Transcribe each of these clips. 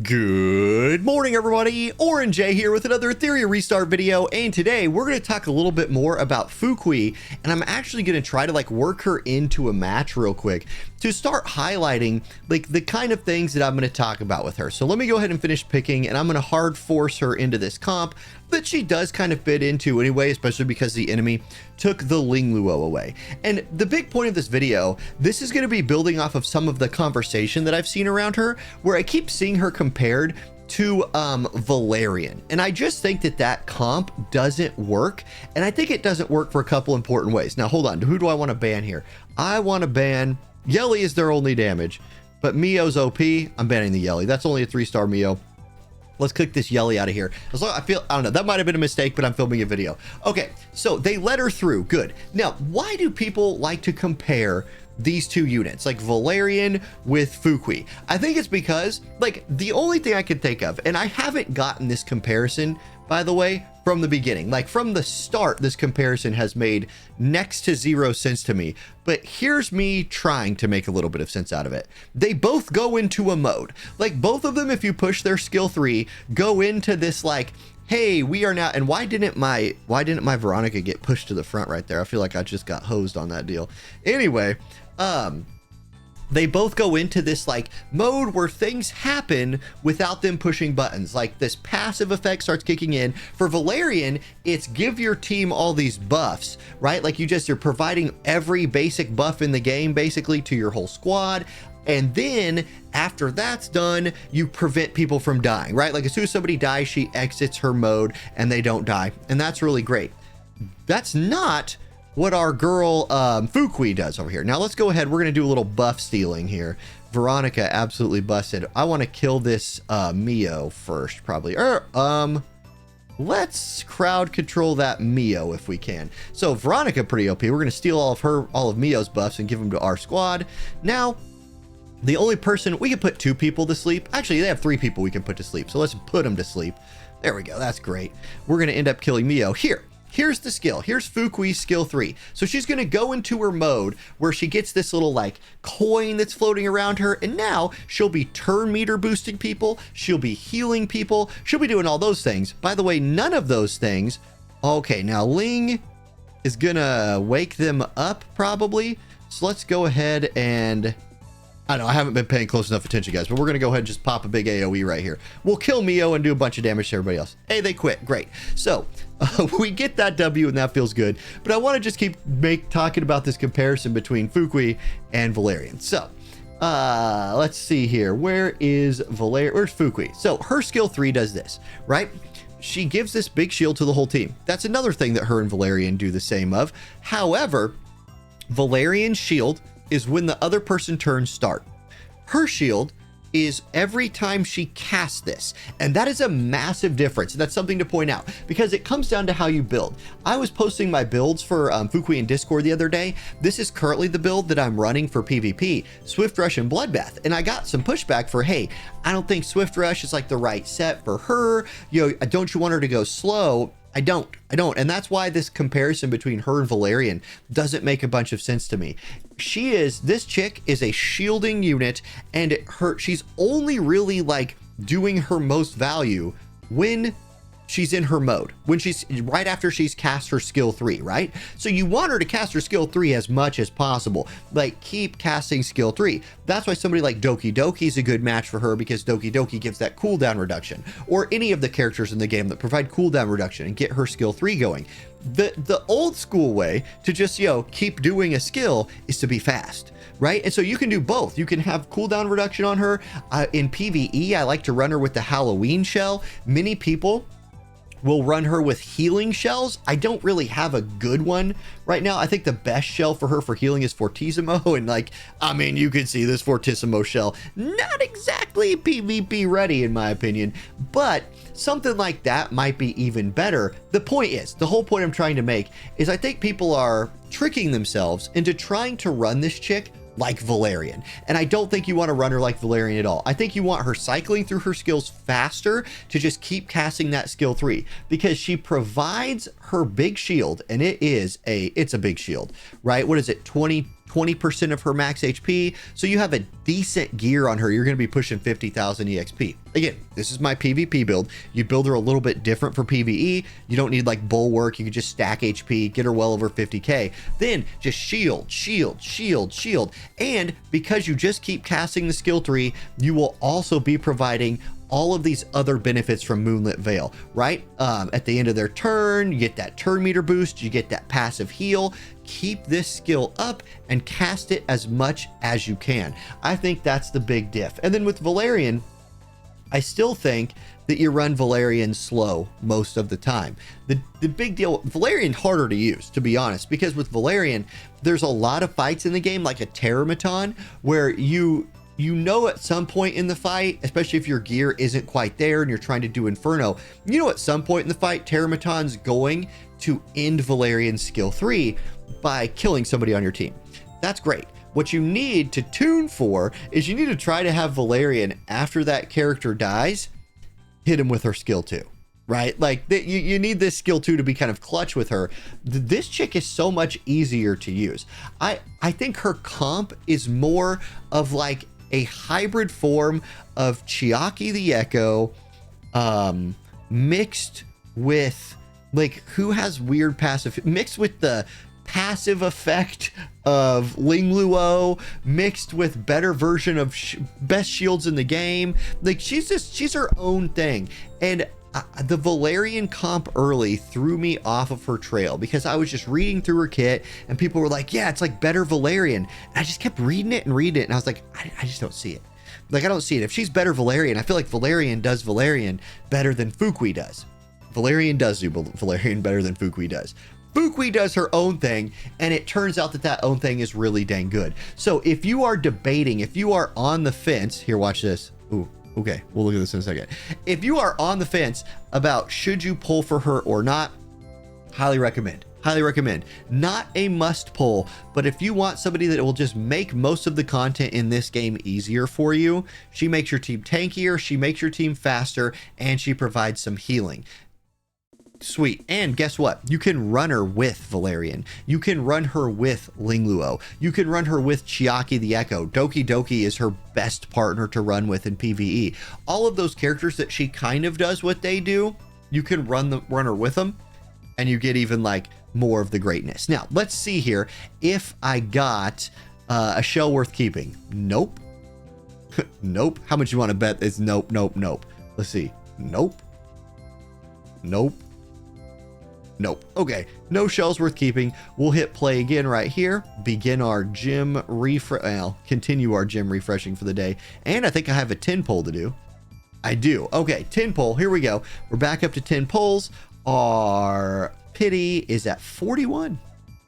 Good morning, everybody. Orange J here with another Etheria restart video, and today we're going to talk a little bit more about Fuqio, and I'm actually going to try to work her into a match real quick to start highlighting the kind of things that I'm going to talk about with her. So let me go ahead and finish picking, and I'm going to hard force her into this comp that she does kind of fit into anyway, especially because the enemy took the Ling Luo away. And the big point of this video, this is going to be building off of some of the conversation that I've seen around her, where I keep seeing her compared to Valerian, and I just think that comp doesn't work, and I think it doesn't work for a couple important ways. Now hold on, who do I want to ban here? I want to ban Yelly. Is their only damage, but Mio's OP. I'm banning the Yelly. That's only a 3-star Mio. Let's click this Yelly out of here. As long, I don't know, that might have been a mistake, but I'm filming a video. Okay, so they let her through. Good. Now, why do people like to compare these two units, like Valerian with Fuqio? I think it's because, the only thing I can think of, and I haven't gotten this comparison, by the way, from the beginning. From the start, this comparison has made next to zero sense to me, but here's me trying to make a little bit of sense out of it. They both go into a mode. Both of them, if you push their skill 3, go into this hey, we are now, and why didn't my Veronica get pushed to the front right there? I feel like I just got hosed on that deal. Anyway, they both go into this mode where things happen without them pushing buttons. This passive effect starts kicking in. For Valerian, it's give your team all these buffs, right? You're providing every basic buff in the game basically to your whole squad. And then after that's done, you prevent people from dying, right? As soon as somebody dies, she exits her mode and they don't die. And that's really great. That's not what our girl Fuqio does over here. Now let's go ahead. We're going to do a little buff stealing here. Veronica absolutely busted. I want to kill this Mio first, probably. Let's crowd control that Mio if we can. So Veronica pretty OP. We're going to steal all of Mio's buffs and give them to our squad. Now, the only person, we can put 2 people to sleep. Actually, they have 3 people we can put to sleep. So let's put them to sleep. There we go. That's great. We're going to end up killing Mio here. Here's the skill. Here's Fuquio's skill 3. So she's going to go into her mode where she gets this little coin that's floating around her. And now she'll be turn meter boosting people. She'll be healing people. She'll be doing all those things. By the way, none of those things. Okay, now Ling is going to wake them up probably. So let's go ahead and... I know I haven't been paying close enough attention, guys, but we're going to go ahead and just pop a big AoE right here. We'll kill Mio and do a bunch of damage to everybody else. Hey, they quit. Great. So we get that W and that feels good. But I want to just keep talking about this comparison between Fuqio and Valerian. So let's see here. Where is Valerian? Where's Fuqio? So her skill 3 does this, right? She gives this big shield to the whole team. That's another thing that her and Valerian do the same of. However, Valerian's shield is when the other person turns start. Her shield is every time she casts this, and that is a massive difference. That's something to point out because it comes down to how you build. I was posting my builds for Fuqio in Discord the other day. This is currently the build that I'm running for PvP, Swift Rush and Bloodbath, and I got some pushback for, hey, I don't think Swift Rush is the right set for her. Don't you want her to go slow? I don't. And that's why this comparison between her and Valerian doesn't make a bunch of sense to me. This chick is a shielding unit, and she's only really doing her most value when she's in her mode, when she's right after she's cast her skill 3, right? So you want her to cast her skill 3 as much as possible. Keep casting skill 3. That's why somebody like Doki Doki is a good match for her, because Doki Doki gives that cooldown reduction, or any of the characters in the game that provide cooldown reduction and get her skill 3 going. The old school way to just, keep doing a skill is to be fast, right? And so you can do both. You can have cooldown reduction on her. In PVE, I like to run her with the Halloween shell. Many people will run her with healing shells. I don't really have a good one right now. I think the best shell for her for healing is Fortissimo, and you can see this Fortissimo shell, not exactly PvP ready in my opinion, but something like that might be even better. The whole point I'm trying to make is I think people are tricking themselves into trying to run this chick like Valerian. And I don't think you want to run her like Valerian at all. I think you want her cycling through her skills faster to just keep casting that skill 3, because she provides her big shield, and it's a big shield, right? What is it? 20 20% of her max HP. So you have a decent gear on her. You're going to be pushing 50,000 EXP. Again, this is my PvP build. You build her a little bit different for PvE. You don't need like bulwark. You can just stack HP, get her well over 50k. Then just shield, shield, shield, shield. And because you just keep casting the skill 3, you will also be providing all of these other benefits from Moonlit Veil, right? At the end of their turn, you get that turn meter boost, you get that passive heal. Keep this skill up and cast it as much as you can. I think that's the big diff. And then with Valerian, I still think that you run Valerian slow most of the time. The big deal, Valerian harder to use, to be honest, because with Valerian, there's a lot of fights in the game, like a Terramaton, where you know at some point in the fight, especially if your gear isn't quite there and you're trying to do Inferno, you know at some point in the fight, Terramaton's going to end Valerian's skill 3 by killing somebody on your team. That's great. What you need to tune for is you need to try to have Valerian, after that character dies, hit him with her skill 2. Right? Like you need this skill 2 to be kind of clutch with her. This chick is so much easier to use. I think her comp is more of like a hybrid form of Chiaki the Echo, mixed with like who has weird passive, mixed with the passive effect of Ling Luo, mixed with better version of best shields in the game. Like she's her own thing. And the Valerian comp early threw me off of her trail because I was just reading through her kit and people were like, yeah, it's like better Valerian. And I just kept reading it and reading it. And I was like, I just don't see it. Like, I don't see it. If she's better Valerian, I feel like Valerian does Valerian better than Fuqio does. Valerian does do Valerian better than Fuqio does. Fuqio does her own thing, and it turns out that that own thing is really dang good. So if you are debating, if you are on the fence, here, watch this. Ooh, okay, we'll look at this in a second. If you are on the fence about should you pull for her or not, highly recommend. Highly recommend. Not a must pull, but if you want somebody that will just make most of the content in this game easier for you, she makes your team tankier, she makes your team faster, and she provides some healing. Sweet. And guess what? You can run her with Valerian. You can run her with Ling Luo. You can run her with Chiaki the Echo. Doki Doki is her best partner to run with in PVE. All of those characters that she kind of does what they do, you can run her with them, and you get even like more of the greatness. Now, let's see here if I got a shell worth keeping. Nope. Nope. How much you want to bet is nope, nope, nope. Let's see. Nope. Nope. Nope. Okay, no shells worth keeping. We'll hit play again right here. Begin our gym continue our gym refreshing for the day. And I think I have a 10 pull to do. I do. Okay, 10 pull. Here we go. We're back up to 10 pulls. Our pity is at 41.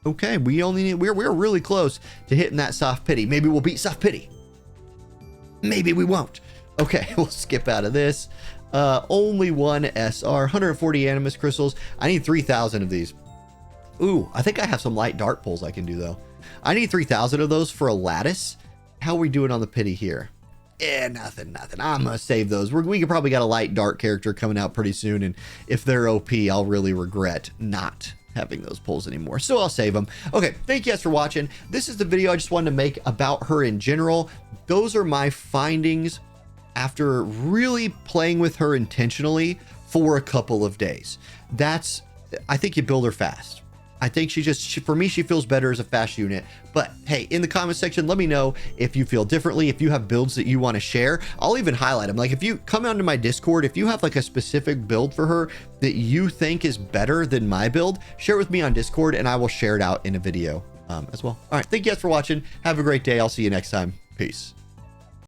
Okay, we're really close to hitting that soft pity. Maybe we'll beat soft pity. Maybe we won't. Okay, we'll skip out of this. Only one SR, 140 animus crystals. I need 3,000 of these. Ooh, I think I have some light dart pulls I can do though. I need 3,000 of those for a lattice. How are we doing on the pity here? Nothing. I'm gonna save those. We could probably got a light dart character coming out pretty soon, and if they're OP, I'll really regret not having those pulls anymore, so I'll save them. Okay, thank you guys for watching. This is the video I just wanted to make about her in general. Those are my findings after really playing with her intentionally for a couple of days. I think you build her fast. I think for me, she feels better as a fast unit. But hey, in the comment section, let me know if you feel differently, if you have builds that you want to share. I'll even highlight them. Like if you come onto my Discord, if you have like a specific build for her that you think is better than my build, share it with me on Discord and I will share it out in a video as well. All right, thank you guys for watching. Have a great day. I'll see you next time. Peace.